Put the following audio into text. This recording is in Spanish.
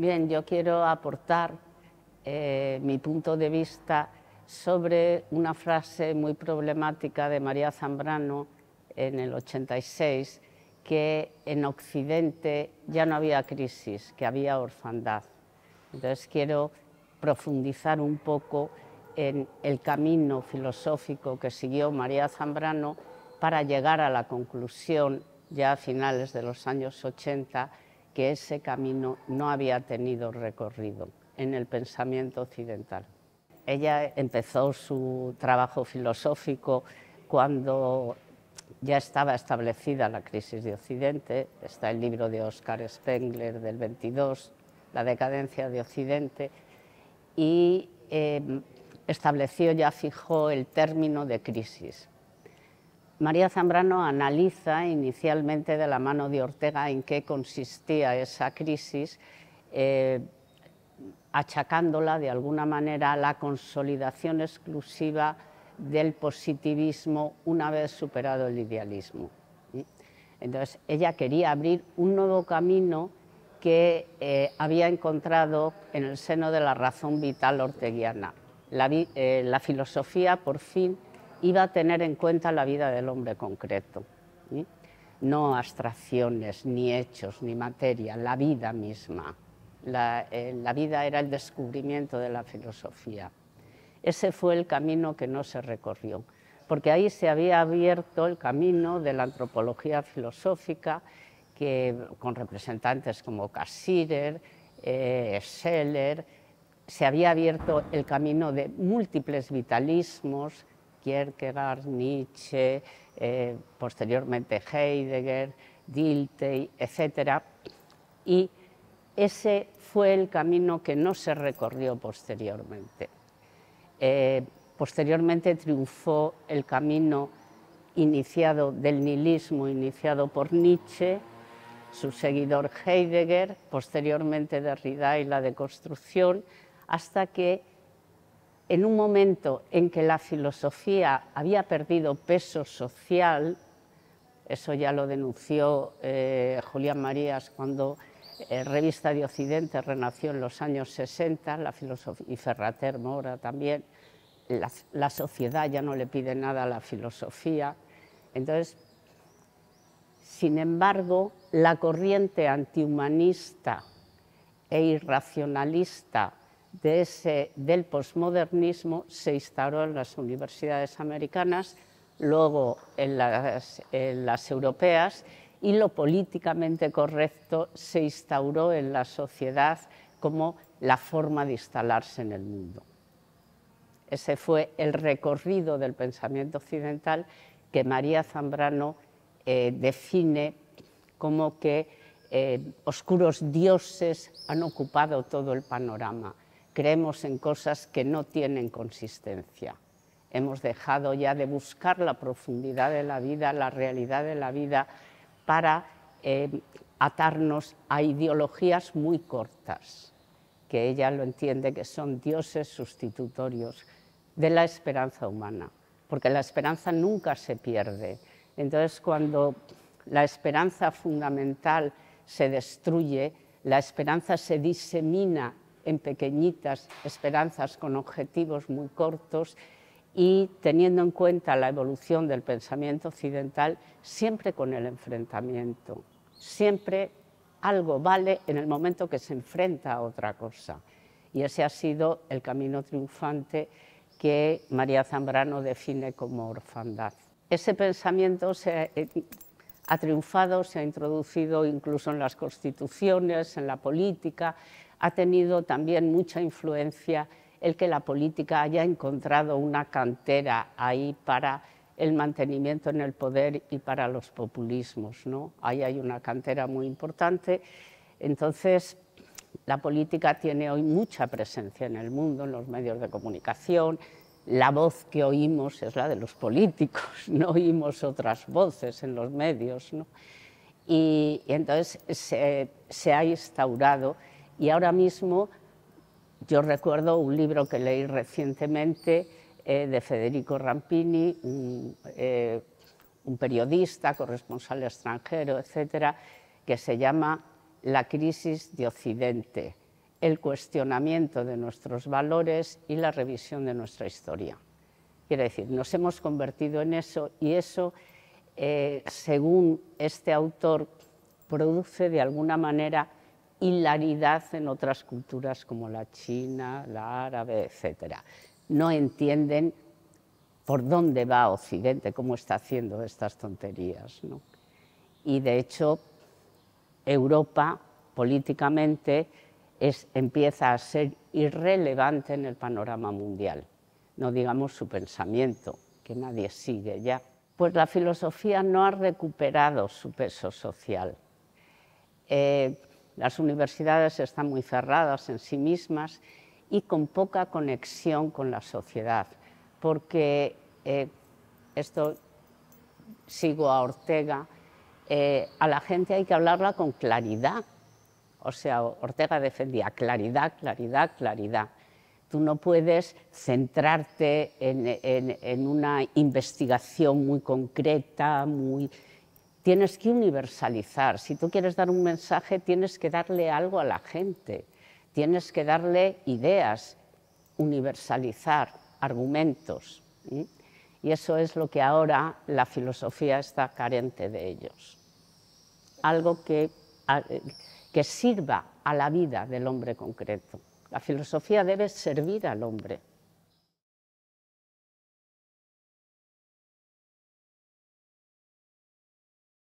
Bien, yo quiero aportar mi punto de vista sobre una frase muy problemática de María Zambrano en el 86, que en Occidente ya no había crisis, que había orfandad. Entonces quiero profundizar un poco en el camino filosófico que siguió María Zambrano para llegar a la conclusión, ya a finales de los años 80, que ese camino no había tenido recorrido en el pensamiento occidental. Ella empezó su trabajo filosófico cuando ya estaba establecida la crisis de Occidente. Está el libro de Oscar Spengler del 22, La decadencia de Occidente, y estableció, ya fijó el término de crisis. María Zambrano analiza inicialmente de la mano de Ortega en qué consistía esa crisis, achacándola de alguna manera a la consolidación exclusiva del positivismo una vez superado el idealismo. Entonces, ella quería abrir un nuevo camino que había encontrado en el seno de la razón vital orteguiana. La filosofía, por fin, iba a tener en cuenta la vida del hombre concreto, ¿sí? No abstracciones, ni hechos, ni materia, la vida misma. La vida era el descubrimiento de la filosofía. Ese fue el camino que no se recorrió, porque ahí se había abierto el camino de la antropología filosófica, con representantes como Cassirer, Scheler. Se había abierto el camino de múltiples vitalismos, Kierkegaard, Nietzsche, posteriormente Heidegger, Dilthey, etc. Y ese fue el camino que no se recorrió posteriormente. Posteriormente triunfó el camino iniciado del nihilismo, iniciado por Nietzsche, su seguidor Heidegger, posteriormente Derrida y la deconstrucción, hasta que en un momento en que la filosofía había perdido peso social, eso ya lo denunció Julián Marías cuando Revista de Occidente renació en los años 60, la filosofía, y Ferrater Mora también, la sociedad ya no le pide nada a la filosofía. Entonces, sin embargo, la corriente antihumanista e irracionalista del posmodernismo se instauró en las universidades americanas, luego en las europeas, y lo políticamente correcto se instauró en la sociedad como la forma de instalarse en el mundo. Ese fue el recorrido del pensamiento occidental que María Zambrano define como que oscuros dioses han ocupado todo el panorama. Creemos en cosas que no tienen consistencia. Hemos dejado ya de buscar la profundidad de la vida, la realidad de la vida, para atarnos a ideologías muy cortas, que ella lo entiende que son dioses sustitutorios de la esperanza humana, porque la esperanza nunca se pierde. Entonces, cuando la esperanza fundamental se destruye, la esperanza se disemina en pequeñitas esperanzas con objetivos muy cortos, y teniendo en cuenta la evolución del pensamiento occidental, siempre con el enfrentamiento. Siempre algo vale en el momento que se enfrenta a otra cosa. Y ese ha sido el camino triunfante que María Zambrano define como orfandad. Ese pensamiento ha triunfado, se ha introducido incluso en las constituciones, en la política. Ha tenido también mucha influencia el que la política haya encontrado una cantera ahí para el mantenimiento en el poder y para los populismos, ¿no? Ahí hay una cantera muy importante. Entonces, la política tiene hoy mucha presencia en el mundo, en los medios de comunicación. La voz que oímos es la de los políticos, no oímos otras voces en los medios, ¿no? Y entonces se ha instaurado, y ahora mismo yo recuerdo un libro que leí recientemente de Federico Rampini, un periodista, corresponsal extranjero, etcétera, que se llama La crisis de Occidente, el cuestionamiento de nuestros valores y la revisión de nuestra historia. Quiere decir, nos hemos convertido en eso y eso, según este autor, produce de alguna manera hilaridad en otras culturas como la china, la árabe, etc. No entienden por dónde va Occidente, cómo está haciendo estas tonterías, ¿no? Y de hecho, Europa políticamente empieza a ser irrelevante en el panorama mundial, no digamos su pensamiento, que nadie sigue ya. Pues la filosofía no ha recuperado su peso social. Las universidades están muy cerradas en sí mismas y con poca conexión con la sociedad, porque esto sigo a Ortega, a la gente hay que hablarla con claridad. O sea, Ortega defendía claridad, claridad, claridad. Tú no puedes centrarte en una investigación muy concreta, tienes que universalizar. Si tú quieres dar un mensaje, tienes que darle algo a la gente, tienes que darle ideas, universalizar, argumentos. Y eso es lo que ahora la filosofía está carente de ellos. Algo que sirva a la vida del hombre concreto. La filosofía debe servir al hombre.